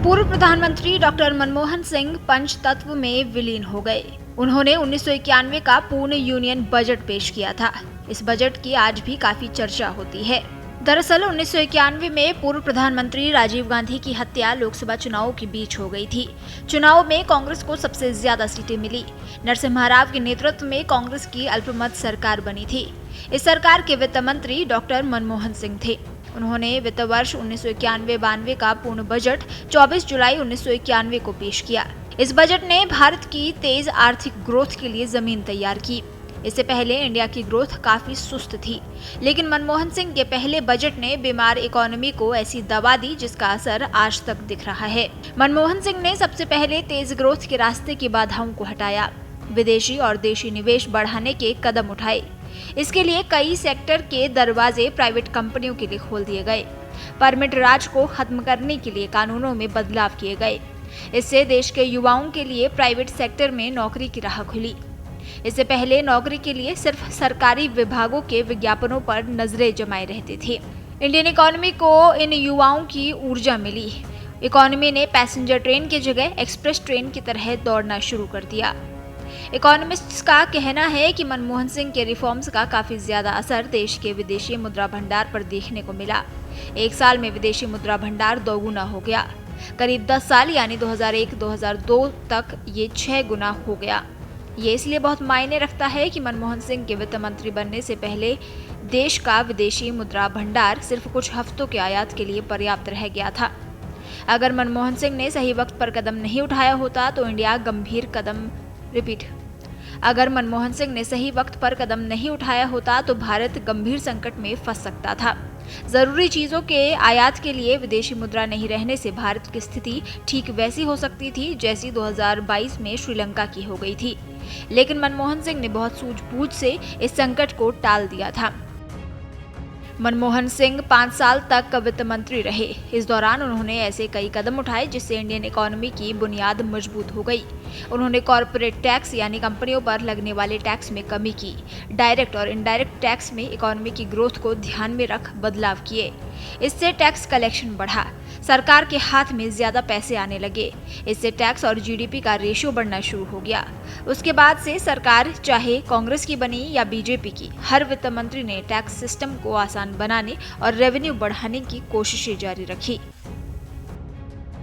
पूर्व प्रधानमंत्री डॉक्टर मनमोहन सिंह पंचतत्व में विलीन हो गए। उन्होंने 1991 का पूर्ण यूनियन बजट पेश किया था। इस बजट की आज भी काफी चर्चा होती है। दरअसल 1991 में पूर्व प्रधानमंत्री राजीव गांधी की हत्या लोकसभा चुनावों के बीच हो गई थी। चुनाव में कांग्रेस को सबसे ज्यादा सीटें मिली। नरसिम्हा राव के नेतृत्व में कांग्रेस की अल्पमत सरकार बनी थी। इस सरकार के वित्त मंत्री डॉक्टर मनमोहन सिंह थे। उन्होंने वित्त वर्ष 1991-92 का पूर्ण बजट 24 जुलाई 1991 को पेश किया। इस बजट ने भारत की तेज आर्थिक ग्रोथ के लिए जमीन तैयार की। इससे पहले इंडिया की ग्रोथ काफी सुस्त थी, लेकिन मनमोहन सिंह के पहले बजट ने बीमार इकोनॉमी को ऐसी दवा दी जिसका असर आज तक दिख रहा है। मनमोहन सिंह ने सबसे पहले तेज ग्रोथ के रास्ते की बाधाओं को हटाया, विदेशी और देशी निवेश बढ़ाने के कदम उठाए। इसके लिए कई सेक्टर के दरवाजे प्राइवेट कंपनियों के लिए खोल दिए गए। परमिट राज को खत्म करने के लिए कानूनों में बदलाव किए गए। इससे देश के युवाओं के लिए प्राइवेट सेक्टर में नौकरी की राह खुली। इससे पहले नौकरी के लिए सिर्फ सरकारी विभागों के विज्ञापनों पर नजरें जमाए रहती थी। इंडियन इकोनॉमी को इन युवाओं की ऊर्जा मिली। इकोनॉमी ने पैसेंजर ट्रेन की जगह एक्सप्रेस ट्रेन की तरह दौड़ना शुरू कर दिया। इकोनॉमिस्ट्स का कहना है कि मनमोहन सिंह के रिफॉर्म्स का काफी ज्यादा असर देश के विदेशी मुद्रा भंडार पर देखने को मिला। एक साल में विदेशी मुद्रा भंडार दोगुना हो गया। करीब 10 साल यानी 2001-2002 तक ये 6 गुना हो गया। ये इसलिए बहुत मायने रखता है कि मनमोहन सिंह के वित्त मंत्री बनने से पहले देश का विदेशी मुद्रा भंडार सिर्फ कुछ हफ्तों के आयात के लिए पर्याप्त रह गया था। अगर मनमोहन सिंह ने सही वक्त पर कदम नहीं उठाया होता तो इंडिया गंभीर अगर मनमोहन सिंह ने सही वक्त पर कदम नहीं उठाया होता तो भारत गंभीर संकट में फंस सकता था। जरूरी चीजों के आयात के लिए विदेशी मुद्रा नहीं रहने से भारत की स्थिति ठीक वैसी हो सकती थी जैसी 2022 में श्रीलंका की हो गई थी। लेकिन मनमोहन सिंह ने बहुत सूझबूझ से इस संकट को टाल दिया था। मनमोहन सिंह 5 साल तक वित्त मंत्री रहे। इस दौरान उन्होंने ऐसे कई कदम उठाए जिससे इंडियन इकोनॉमी की बुनियाद मजबूत हो गई। उन्होंने कॉर्पोरेट टैक्स यानी कंपनियों पर लगने वाले टैक्स में कमी की। डायरेक्ट और इनडायरेक्ट टैक्स में इकोनॉमी की ग्रोथ को ध्यान में रख बदलाव किए। इससे टैक्स कलेक्शन बढ़ा, सरकार के हाथ में ज्यादा पैसे आने लगे। इससे टैक्स और जीडीपी का रेशियो बढ़ना शुरू हो गया। उसके बाद से सरकार चाहे कांग्रेस की बनी या बीजेपी की, हर वित्त मंत्री ने टैक्स सिस्टम को आसान बनाने और रेवेन्यू बढ़ाने की कोशिशें जारी रखी।